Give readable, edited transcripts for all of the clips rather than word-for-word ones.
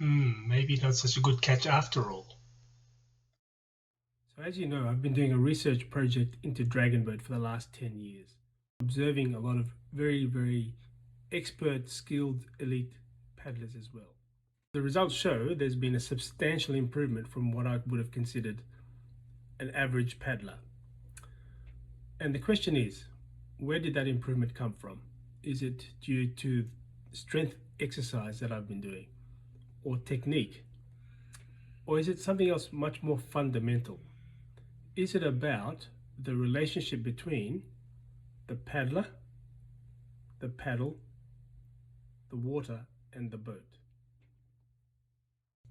Maybe not such a good catch after all. So as you know, I've been doing a research project into dragon boat for the last 10 years, observing a lot of very expert, skilled, elite paddlers as well. The results show there's been a substantial improvement from what I would have considered an average paddler. And the question is, where did that improvement come from? Is it due to strength exercise that I've been doing, or technique? Or is it something else much more fundamental? Is it about the relationship between the paddler, the paddle, the water, and the boat?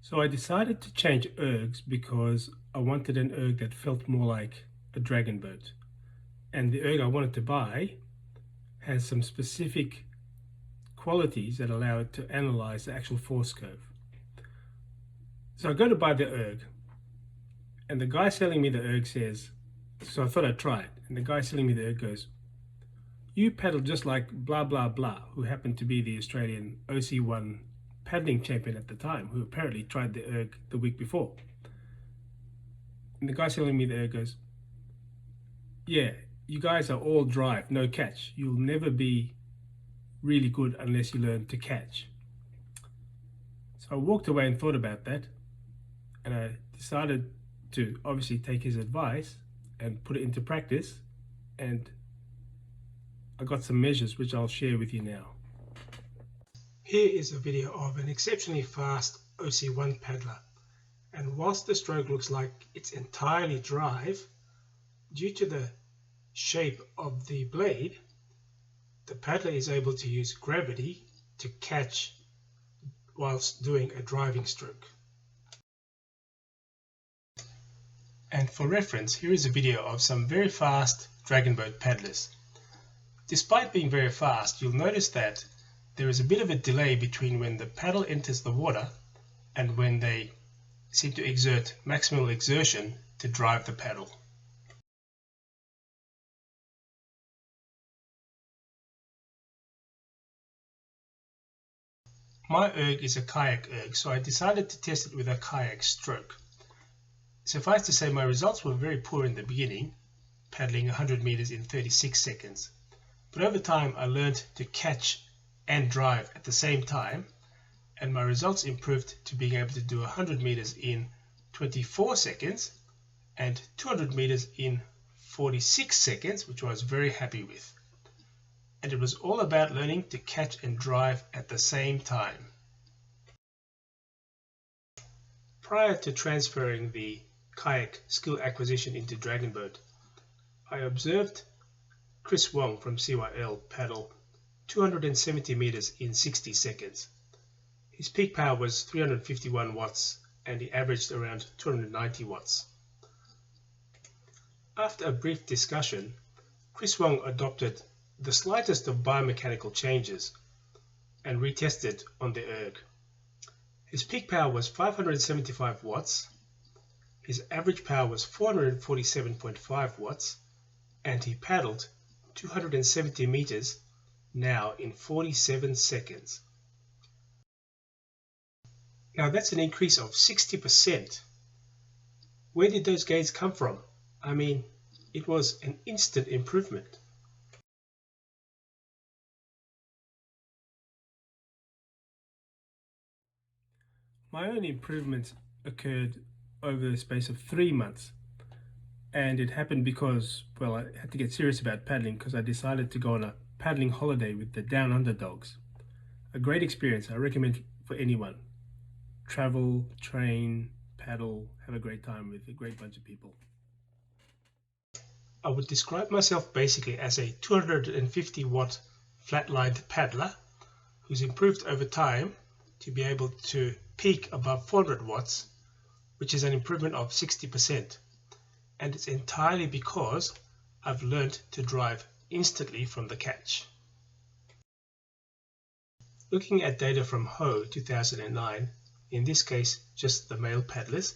So I decided to change ergs because I wanted an erg that felt more like a dragon boat. And the erg I wanted to buy has some specific qualities that allow it to analyze the actual force curve. So I go to buy the erg, and the guy selling me the erg says, so I thought I'd try it, and the guy selling me the erg goes, "You paddle just like blah blah blah," who happened to be the Australian OC1 paddling champion at the time, who apparently tried the erg the week before. And the guy selling me the erg goes, "Yeah, you guys are all drive, no catch. You'll never be really good unless you learn to catch." So I walked away and thought about that, and I decided to obviously take his advice and put it into practice, and I got some measures which I'll share with you now. Here is a video of an exceptionally fast OC1 paddler, and whilst the stroke looks like it's entirely drive, due to the shape of the blade, the paddler is able to use gravity to catch whilst doing a driving stroke. And for reference, here is a video of some very fast dragon boat paddlers. Despite being very fast, you'll notice that there is a bit of a delay between when the paddle enters the water and when they seem to exert maximal exertion to drive the paddle. My erg is a kayak erg, so I decided to test it with a kayak stroke. Suffice to say, my results were very poor in the beginning, paddling 100 meters in 36 seconds. But over time I learned to catch and drive at the same time, and my results improved to being able to do 100 meters in 24 seconds and 200 meters in 46 seconds, which I was very happy with. And it was all about learning to catch and drive at the same time. Prior to transferring the kayak skill acquisition into dragon boat, I observed Chris Wong from CYL paddle 270 meters in 60 seconds. His peak power was 351 watts and he averaged around 290 watts. After a brief discussion, Chris Wong adopted the slightest of biomechanical changes and retested on the erg. His peak power was 575 watts, his average power was 447.5 watts, and he paddled 270 meters now in 47 seconds. Now that's an increase of 60%. Where did those gains come from? I mean, it was an instant improvement. My own improvements occurred over the space of 3 months, and it happened because, well, I had to get serious about paddling because I decided to go on a paddling holiday with the Down Under Dogs. A great experience. I recommend for anyone. Travel, train, paddle, have a great time with a great bunch of people. I would describe myself basically as a 250 watt flatlined paddler who's improved over time to be able to peak above 400 watts, which is an improvement of 60%. And it's entirely because I've learned to drive instantly from the catch. Looking at data from Ho 2009, in this case just the male paddlers,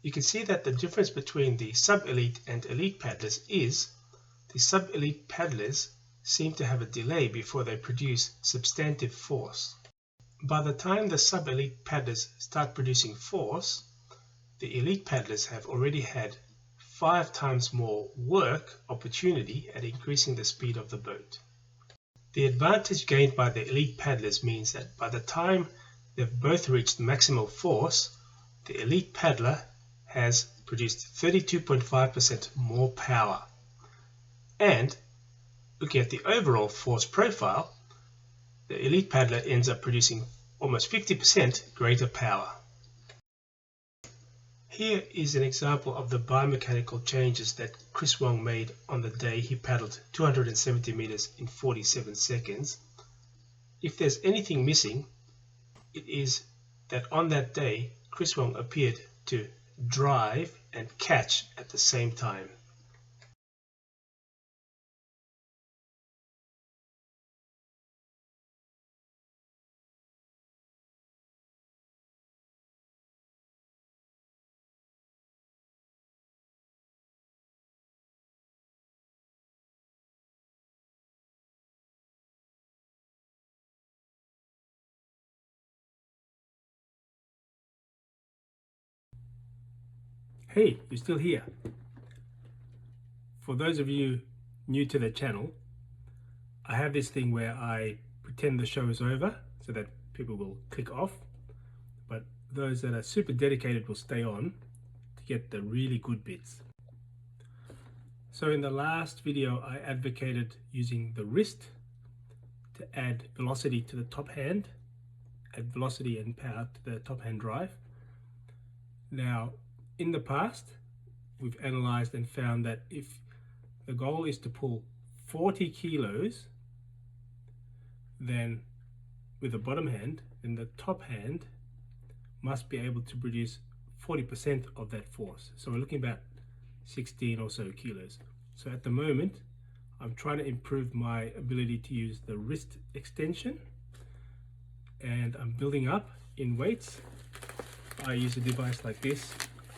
you can see that the difference between the sub-elite and elite paddlers is the sub-elite paddlers seem to have a delay before they produce substantive force. By the time the sub-elite paddlers start producing force, the elite paddlers have already had 5 times more work opportunity at increasing the speed of the boat. The advantage gained by the elite paddlers means that by the time they've both reached maximal force, the elite paddler has produced 32.5% more power. And looking at the overall force profile, the elite paddler ends up producing almost 50% greater power. Here is an example of the biomechanical changes that Chris Wong made on the day he paddled 270 meters in 47 seconds. If there's anything missing, it is that on that day, Chris Wong appeared to drive and catch at the same time. Hey, you're still here. For those of you new to the channel, I have this thing where I pretend the show is over so that people will click off, but those that are super dedicated will stay on to get the really good bits. So in the last video, I advocated using the wrist to add velocity to the top hand, add velocity and power to the top hand drive. Now, in the past, we've analyzed and found that if the goal is to pull 40 kilos, then with the bottom hand, then the top hand must be able to produce 40% of that force. So we're looking about 16 or so kilos. So at the moment, I'm trying to improve my ability to use the wrist extension, and I'm building up in weights. I use a device like this.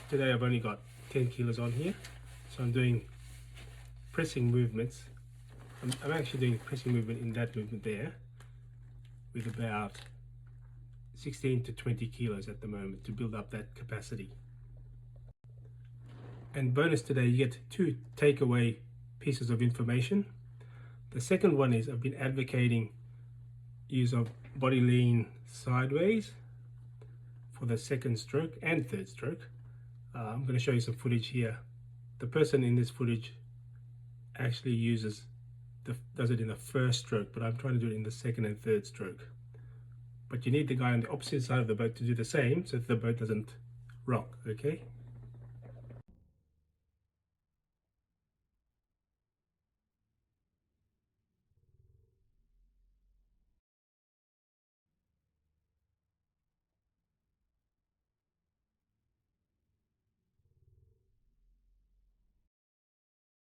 Today I've only got 10 kilos on here, so I'm doing pressing movements. I'm actually doing pressing movement in that movement there with about 16 to 20 kilos at the moment to build up that capacity. And bonus today, you get 2 takeaway pieces of information. The second one is I've been advocating use of body lean sideways for the second stroke and third stroke. I'm going to show you some footage here. The person in this footage actually does it in the first stroke, but I'm trying to do it in the second and third stroke. But you need the guy on the opposite side of the boat to do the same so that the boat doesn't rock, okay?